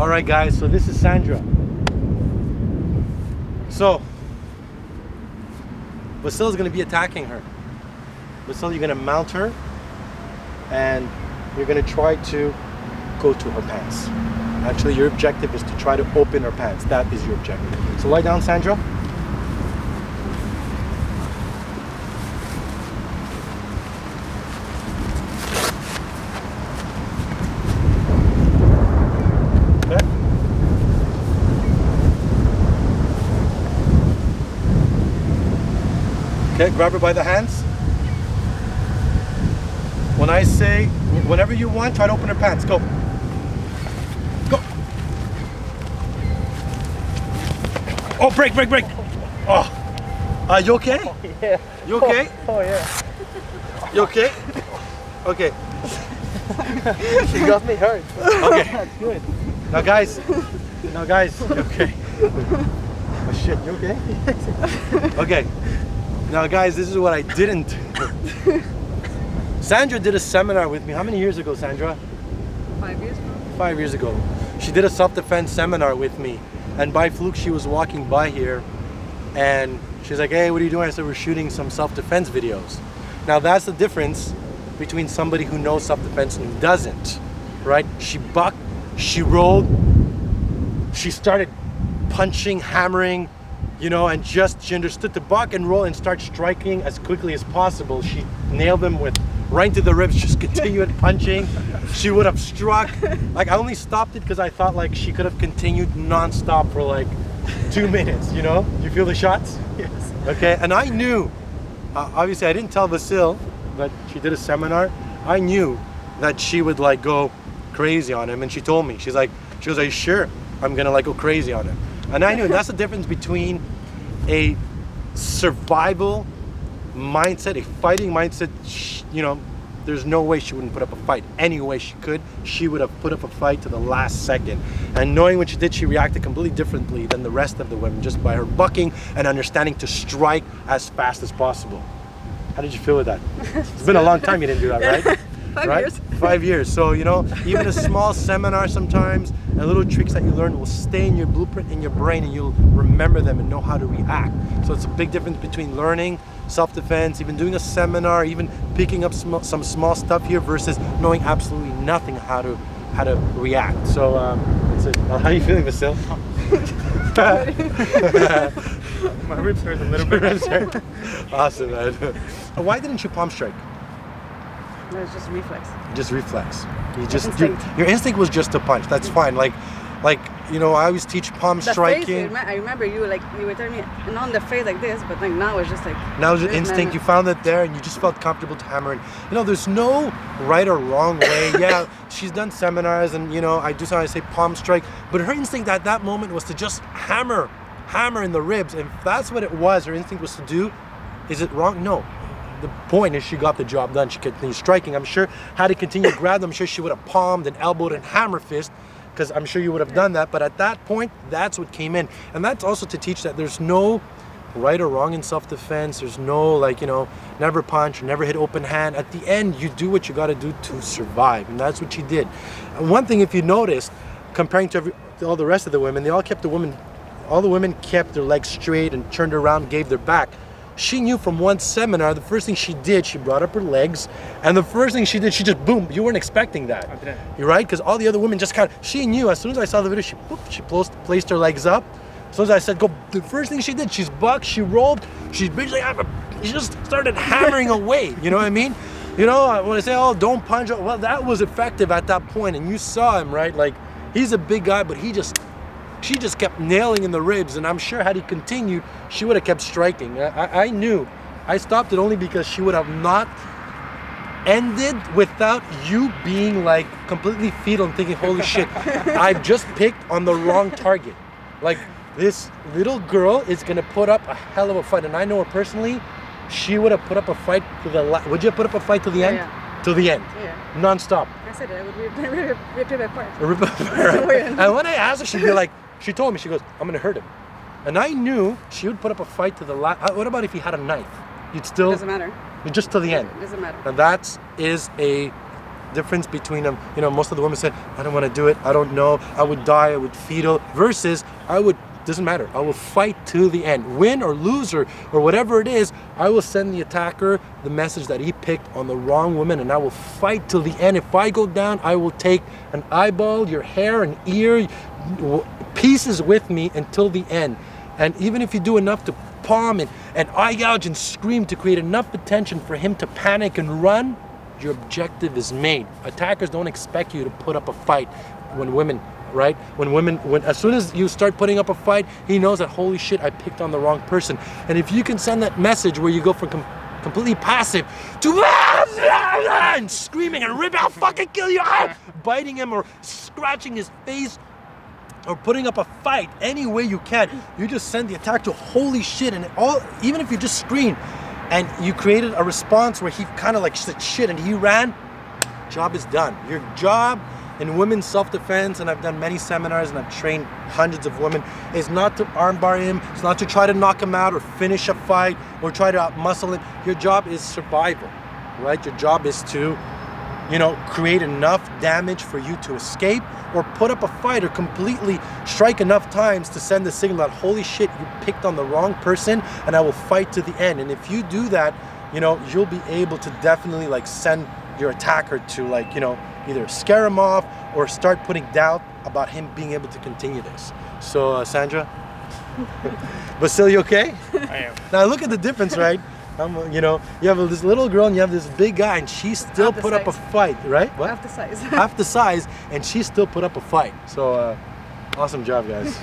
All right, guys, so this is Sandra. So, Vasily's gonna be attacking her. Vasily, you're gonna mount her and you're gonna try to go to her pants. Actually, your objective is to try to open her pants. That is your objective. So lie down, Sandra. Okay, grab her by the hands. When I say, whenever you want, try to open her pants. Go. Go. Oh, break. Oh. You okay? Yeah. You okay? Oh yeah. You okay? Okay. You got me hurt. Okay. That's good. Now guys, you okay? Oh shit, you okay? Okay. Now guys, this is what I didn't. Sandra did a seminar with me. How many years ago, Sandra? 5 years ago. 5 years ago. She did a self-defense seminar with me. And by fluke, she was walking by here and she's like, hey, what are you doing? I said, we're shooting some self-defense videos. Now that's the difference between somebody who knows self-defense and who doesn't, right? She bucked, she rolled, she started punching, hammering, you know, and she understood to buck and roll and start striking as quickly as possible. She nailed them right into the ribs, just continued punching. She would have struck. Like, I only stopped it because I thought like she could have continued non-stop for like 2 minutes, you know? You feel the shots? Yes. Okay, and I knew, obviously I didn't tell Vasil, but she did a seminar. I knew that she would like go crazy on him, and she told me, she was like, are you sure? I'm gonna like go crazy on him. And I knew that's the difference between a survival mindset, a fighting mindset. You know, there's no way she wouldn't put up a fight. Any way she could, she would have put up a fight to the last second. And knowing what she did, she reacted completely differently than the rest of the women, just by her bucking and understanding to strike as fast as possible. How did you feel with that? It's been a long time you didn't do that, right? 5 right? years. 5 years. So, you know, even a small seminar sometimes, and little tricks that you learn will stay in your blueprint in your brain, and you'll remember them and know how to react. So it's a big difference between learning self-defense, even doing a seminar, even picking up some small stuff here versus knowing absolutely nothing how to react. So that's it. How are you feeling, Vasil? My ribs hurt a little bit. Awesome, man. Why didn't you palm strike? No, it's just reflex. Just reflex. Instinct. Your instinct was just to punch. That's fine. Like, you know, I always teach palm striking. Face, I remember you were turning it and on the face like this, but like now it's just like. Now it's your instinct. You found it there, and you just felt comfortable to hammer it. You know, there's no right or wrong way. Yeah, she's done seminars, and you know, I do sometimes say palm strike, but her instinct at that moment was to just hammer in the ribs, and if that's what it was, her instinct was to do. Is it wrong? No. The point is she got the job done. She continued striking. I'm sure had to continue to grab them, I'm sure she would have palmed and elbowed and hammer fist, because I'm sure you would have done that. But at that point, that's what came in. And that's also to teach that there's no right or wrong in self-defense. There's no, like, you know, never punch or never hit open hand. At the end, you do what you got to do to survive. And that's what she did. And one thing, if you noticed, comparing to all the rest of the women, all the women kept their legs straight and turned around, gave their back. She knew from one seminar, the first thing she did, she brought up her legs, and the first thing she did, she just boom. You weren't expecting that. I didn't. You're right, because all the other women just she knew. As soon as I saw the video, she placed her legs up. As soon as I said go, the first thing she did, she's bucked, she rolled, she just started hammering away. You know what I mean? You know, when I say, oh, don't punch, well, that was effective at that point, and you saw him, right? Like, he's a big guy, but she just kept nailing in the ribs, and I'm sure had he continued, she would have kept striking. I knew. I stopped it only because she would have not ended without you being like completely fetal and thinking, holy shit, I've just picked on the wrong target. Like, this little girl is gonna put up a hell of a fight, and I know her personally. She would have put up a fight to the would you have put up a fight to the end? Yeah. To the end. Yeah. Non-stop. I said it. I would rip it apart. And when I asked her, she'd be like, she told me, she goes, I'm gonna hurt him. And I knew she would put up a fight to the last. What about if he had a knife? You'd still. Doesn't matter. Just to the end. It doesn't matter. And that is a difference between them. You know, most of the women said, I don't want to do it. I don't know. I would die. I would fetal. Versus, doesn't matter. I will fight to the end. Win or lose or whatever it is, I will send the attacker the message that he picked on the wrong woman, and I will fight till the end. If I go down, I will take an eyeball, your hair, an ear, pieces with me until the end. And even if you do enough to palm and eye gouge and scream to create enough attention for him to panic and run, your objective is made. Attackers don't expect you to put up a fight when women, right? When as soon as you start putting up a fight, he knows that, holy shit, I picked on the wrong person. And if you can send that message where you go from completely passive to and screaming and rip out, fucking kill you, biting him or scratching his face or putting up a fight any way you can, you just send the attack to holy shit. And even if you just scream and you created a response where he kind of like said shit and he ran, job is done. Your job in women's self-defense, and I've done many seminars and I've trained hundreds of women, is not to armbar him, it's not to try to knock him out or finish a fight or try to outmuscle him. Your job is survival, right? Your job is to, create enough damage for you to escape or put up a fight or completely strike enough times to send the signal that, holy shit, you picked on the wrong person and I will fight to the end. And if you do that, you'll be able to definitely send your attacker to either scare him off or start putting doubt about him being able to continue this. So Sandra, Vasily, you okay? I am. Now look at the difference, right? You have this little girl and you have this big guy, and she still put up a fight, right? What? Half the size. Half the size, and she still put up a fight. So awesome job, guys.